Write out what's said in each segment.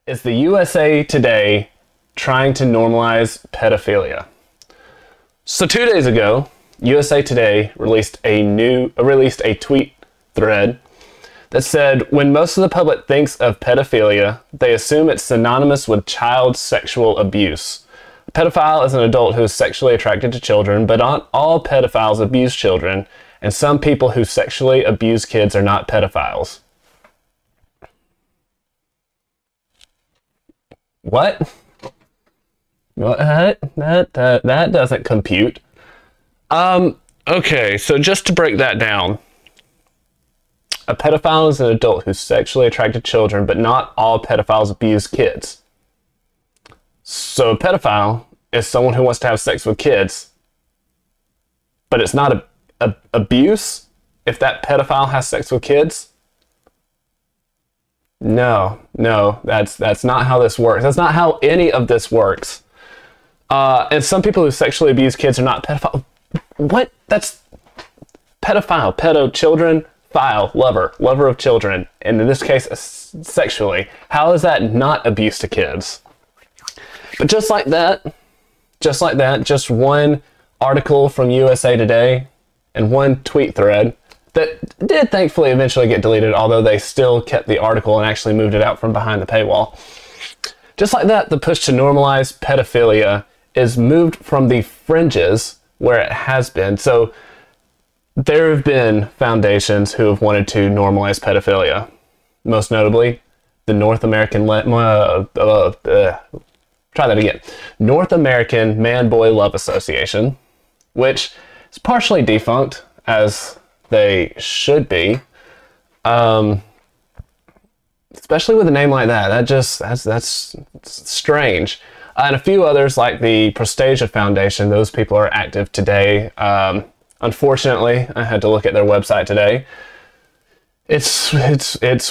Is the USA Today trying to normalize pedophilia? So 2 days ago, USA Today released a tweet thread that said, when most of the public thinks of pedophilia, they assume it's synonymous with child sexual abuse. A pedophile is an adult who is sexually attracted to children, but not all pedophiles abuse children, and some people who sexually abuse kids are not pedophiles. What? That doesn't compute. Okay, so just to break that down. A pedophile is an adult who's sexually attracted to children, but not all pedophiles abuse kids. So a pedophile is someone who wants to have sex with kids, but it's not abuse if that pedophile has sex with kids? No, that's not how this works. That's not how any of this works. And some people who sexually abuse kids are not pedophile. What? That's pedophile, pedo, children, phile, lover of children. And in this case, sexually. How is that not abuse to kids? But just like that, just one article from USA Today and one tweet thread that did thankfully eventually get deleted, although they still kept the article and actually moved it out from behind the paywall. Just like that, the push to normalize pedophilia is moved from the fringes where it has been. So there have been foundations who have wanted to normalize pedophilia. Most notably, the North American North American Man-Boy Love Association, which is partially defunct, as they should be, especially with a name like that. That's strange. And a few others like the Prestige Foundation. Those people are active today. Unfortunately, I had to look at their website today. It's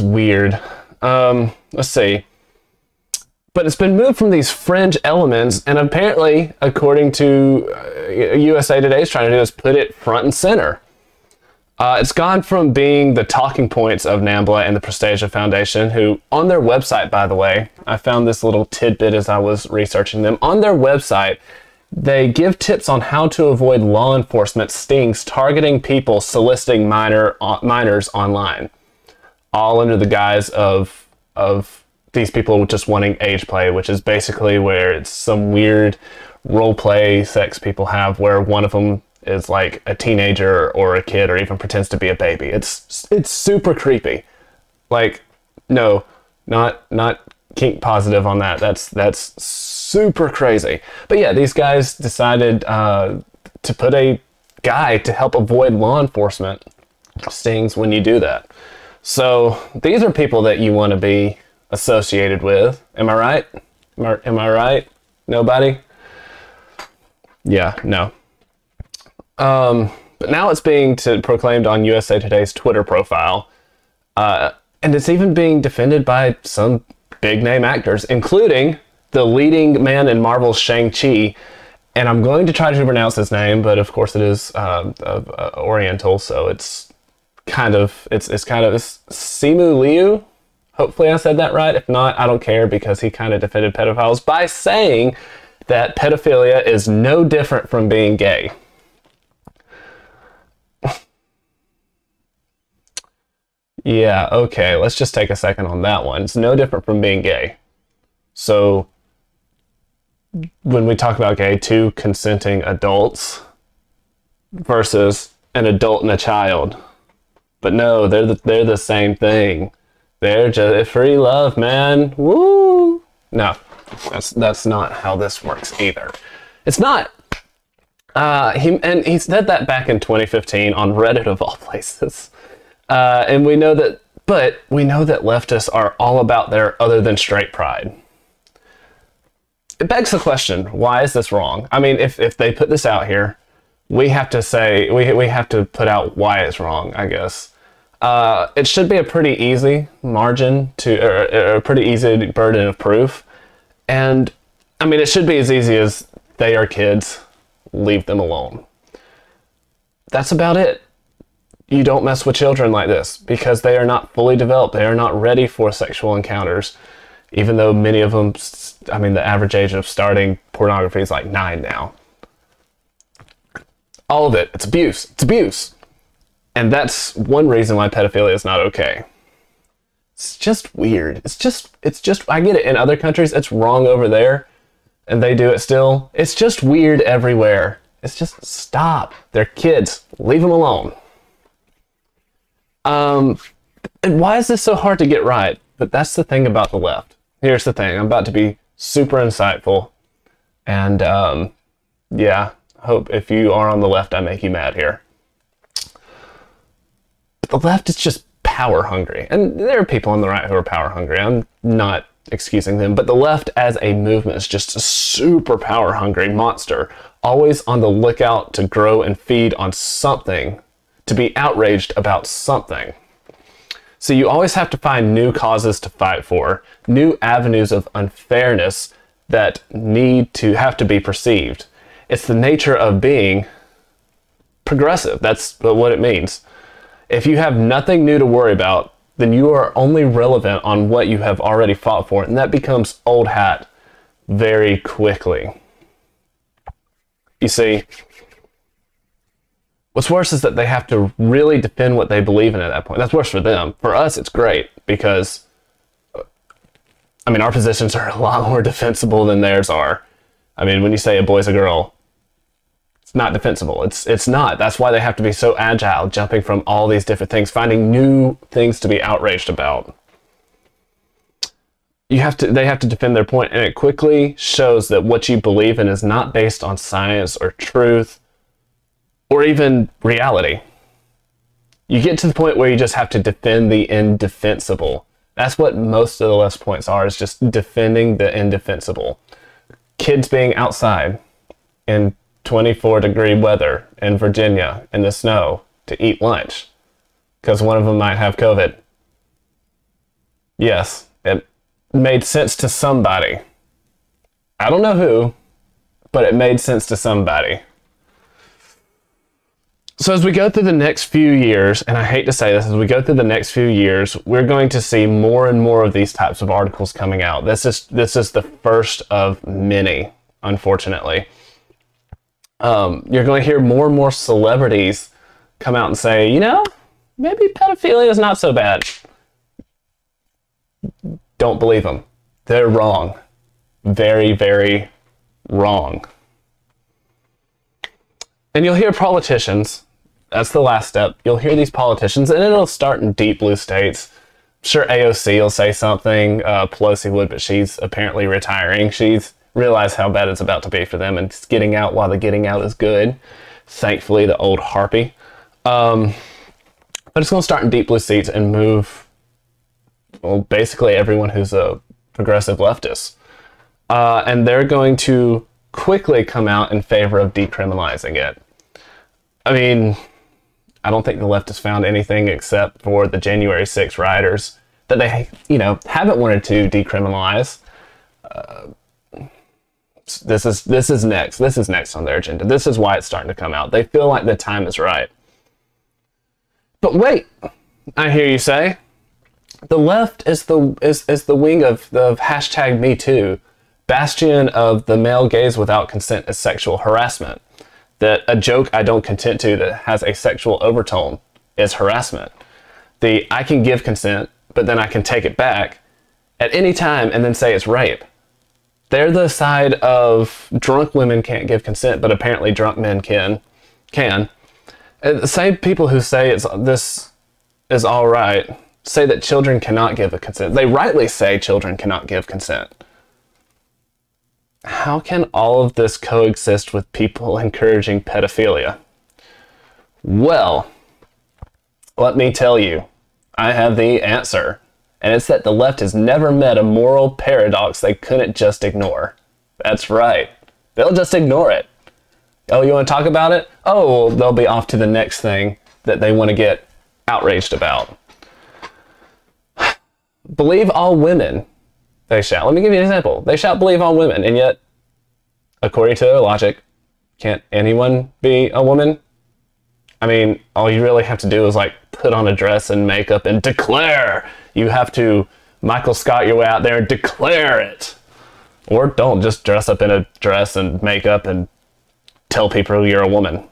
weird. Let's see. But it's been moved from these fringe elements, and apparently, according to USA Today, is trying to do is put it front and center. It's gone from being the talking points of NAMBLA and the Prestige Foundation, who, on their website, by the way, I found this little tidbit as I was researching them. On their website, they give tips on how to avoid law enforcement stings targeting people soliciting minors online, all under the guise of these people just wanting age play, which is basically where it's some weird role play sex people have where one of them is like a teenager or a kid or even pretends to be a baby. It's super creepy. Like, no, not kink positive on that. That's super crazy. But yeah, these guys decided to put a guide to help avoid law enforcement stings when you do that. So these are people that you want to be associated with. Am I right? Am I right? Nobody? Yeah, no. But now it's being proclaimed on USA Today's Twitter profile, and it's even being defended by some big name actors, including the leading man in Marvel's Shang-Chi, and I'm going to try to pronounce his name, but of course it is Oriental, so it's Simu Liu. Hopefully I said that right. If not, I don't care, because he kind of defended pedophiles by saying that pedophilia is no different from being gay. Yeah, okay, let's just take a second on that one. It's no different from being gay. So, when we talk about gay, two consenting adults versus an adult and a child. But no, they're the same thing. They're just free love, man. Woo! No, that's not how this works either. It's not. He said that back in 2015 on Reddit of all places. And we know that leftists are all about their other than straight pride. It begs the question, why is this wrong? I mean, if they put this out here, we have to say, we have to put out why it's wrong, I guess. It should be a pretty easy margin or a pretty easy burden of proof. And I mean, it should be as easy as they are kids, leave them alone. That's about it. You don't mess with children like this because they are not fully developed. They are not ready for sexual encounters. even though many of them, I mean, the average age of starting pornography is like 9 now. All of it, it's abuse. It's abuse. And that's one reason why pedophilia is not okay. It's just weird. It's just, I get it. In other countries, it's wrong over there, and they do it still. It's just weird everywhere. It's just, stop. They're kids. Leave them alone. And why is this so hard to get right? But that's the thing about the left. Here's the thing. I'm about to be super insightful. And, yeah, hope if you are on the left, I make you mad here. But the left is just power hungry. And there are people on the right who are power hungry. I'm not excusing them. But the left as a movement is just a super power hungry monster. Always on the lookout to grow and feed on something. To be outraged about something. So you always have to find new causes to fight for. New avenues of unfairness that have to be perceived. It's the nature of being progressive. That's what it means. If you have nothing new to worry about, then you are only relevant on what you have already fought for, and that becomes old hat very quickly. You see, what's worse is that they have to really defend what they believe in at that point. That's worse for them. For us, it's great because, I mean, our positions are a lot more defensible than theirs are. I mean, when you say a boy's a girl, it's not defensible. It's not. That's why they have to be so agile, jumping from all these different things, finding new things to be outraged about. They have to defend their point, and it quickly shows that what you believe in is not based on science or truth or even reality. You get to the point where you just have to defend the indefensible. That's what most of the left's points are, is just defending the indefensible. Kids being outside in 24-degree weather in Virginia in the snow to eat lunch because one of them might have COVID. Yes, it made sense to somebody. I don't know who, but it made sense to somebody. So as we go through the next few years, and I hate to say this, as we go through the next few years, we're going to see more and more of these types of articles coming out. This is the first of many, unfortunately. You're going to hear more and more celebrities come out and say, you know, maybe pedophilia is not so bad. Don't believe them. They're wrong. Very, very wrong. And you'll hear politicians. That's the last step. You'll hear these politicians, and it'll start in deep blue states. I'm sure AOC will say something. Pelosi would, but she's apparently retiring. She's realized how bad it's about to be for them, and it's getting out while the getting out is good. Thankfully, the old harpy. But it's going to start in deep blue seats and move, well, basically everyone who's a progressive leftist. And they're going to quickly come out in favor of decriminalizing it. I mean, I don't think the left has found anything except for the January 6th rioters that they, you know, haven't wanted to decriminalize. This is next. This is next on their agenda. This is why it's starting to come out. They feel like the time is right. But wait, I hear you say, the left is the wing of the hashtag #MeToo, bastion of the male gaze without consent is sexual harassment. That a joke I don't consent to that has a sexual overtone is harassment. The I can give consent, but then I can take it back at any time and then say it's rape. They're the side of drunk women can't give consent, but apparently drunk men can. The same people who say this is all right say that children cannot give a consent. They rightly say children cannot give consent. How can all of this coexist with people encouraging pedophilia? Well, let me tell you, I have the answer. And it's that the left has never met a moral paradox they couldn't just ignore. That's right. They'll just ignore it. Oh, you want to talk about it? Oh, well, they'll be off to the next thing that they want to get outraged about. Believe all women, they shout. Let me give you an example. They shout, believe all women, and yet, according to their logic, can't anyone be a woman? I mean, all you really have to do is like put on a dress and makeup and declare. You have to Michael Scott your way out there and declare it. Or don't, just dress up in a dress and makeup and tell people you're a woman.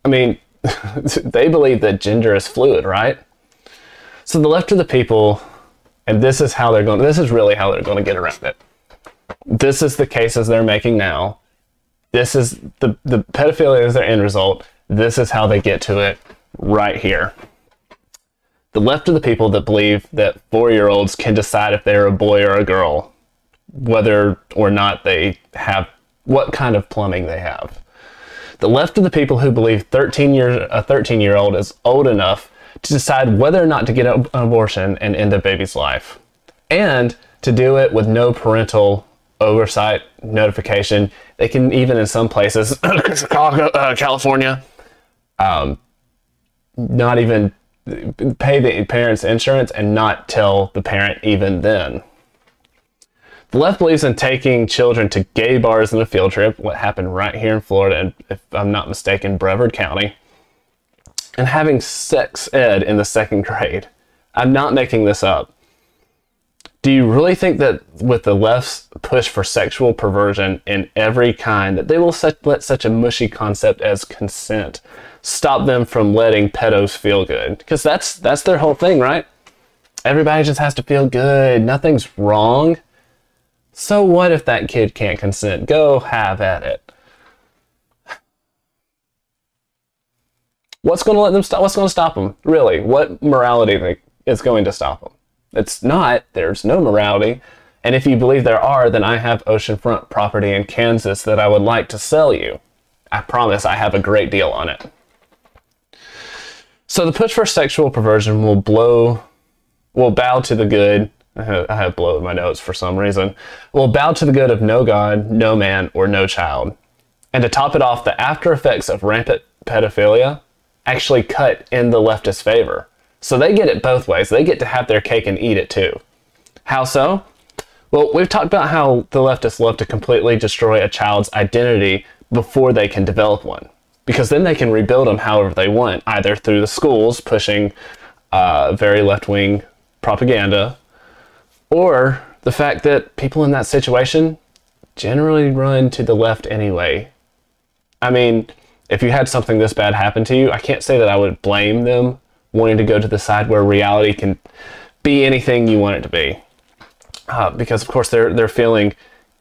I mean, they believe that gender is fluid, right? So the left of the people, and this is really how they're going to get around it. This is the cases they're making now. This is the pedophilia is their end result. This is how they get to it right here. The left of the people that believe that 4-year-olds can decide if they're a boy or a girl, whether or not they have, what kind of plumbing they have. The left of the people who believe a 13-year-old is old enough to decide whether or not to get an abortion and end a baby's life. And to do it with no parental oversight, notification. They can even, in some places, California, not even pay the parent's insurance and not tell the parent even then. The left believes in taking children to gay bars in a field trip, what happened right here in Florida, and if I'm not mistaken, Brevard County, and having sex ed in the 2nd grade. I'm not making this up. Do you really think that with the left's push for sexual perversion in every kind, that they will let such a mushy concept as consent stop them from letting pedos feel good? Because that's their whole thing, right? Everybody just has to feel good. Nothing's wrong. So what if that kid can't consent? Go have at it. What's going to let them stop? What's going to stop them? Really? What morality is going to stop them? It's not. There's no morality. And if you believe there are, then I have oceanfront property in Kansas that I would like to sell you. I promise I have a great deal on it. So the push for sexual perversion will bow to the good. I have blow in my notes for some reason. Will bow to the good of no God, no man, or no child. And to top it off, the after effects of rampant pedophilia actually cut in the leftist favor. So they get it both ways. They get to have their cake and eat it too. How so? Well, we've talked about how the leftists love to completely destroy a child's identity before they can develop one. Because then they can rebuild them however they want, either through the schools pushing very left-wing propaganda, or the fact that people in that situation generally run to the left anyway. I mean, if you had something this bad happen to you, I can't say that I would blame them wanting to go to the side where reality can be anything you want it to be. Because of course they're feeling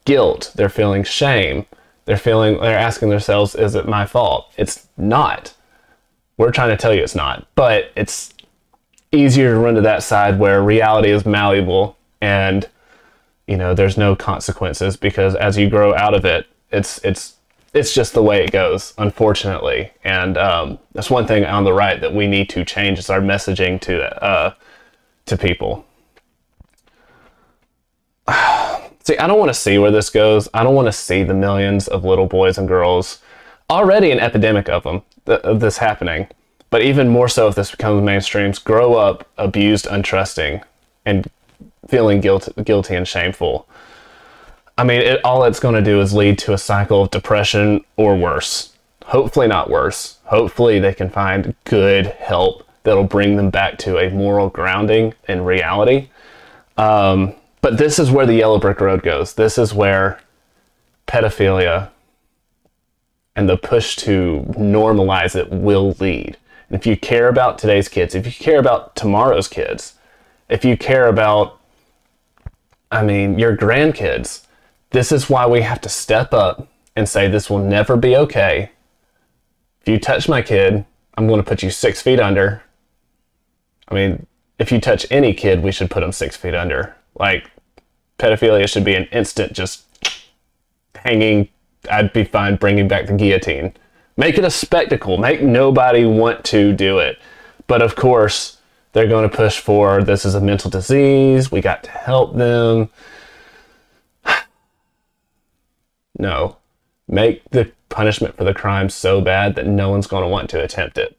guilt, they're feeling shame, they're asking themselves, is it my fault? It's not. We're trying to tell you it's not, but it's easier to run to that side where reality is malleable and, you know, there's no consequences, because as you grow out of it, it's just the way it goes, unfortunately. And that's one thing on the right that we need to change, is our messaging to people. See, I don't want to see where this goes. I don't want to see the millions of little boys and girls, already an epidemic of them, of this happening. But even more so if this becomes mainstreams, grow up abused, untrusting, and feeling guilty and shameful. I mean, all it's going to do is lead to a cycle of depression or worse. Hopefully not worse. Hopefully they can find good help that'll bring them back to a moral grounding in reality. But this is where the yellow brick road goes. This is where pedophilia and the push to normalize it will lead. And if you care about today's kids, if you care about tomorrow's kids, if you care about, your grandkids, this is why we have to step up and say this will never be okay. If you touch my kid, I'm going to put you 6 feet under. If you touch any kid, we should put them 6 feet under. Like, pedophilia should be an instant just hanging. I'd be fine bringing back the guillotine. Make it a spectacle. Make nobody want to do it. But of course, they're going to push for, this is a mental disease, we got to help them. No. Make the punishment for the crime so bad that no one's going to want to attempt it.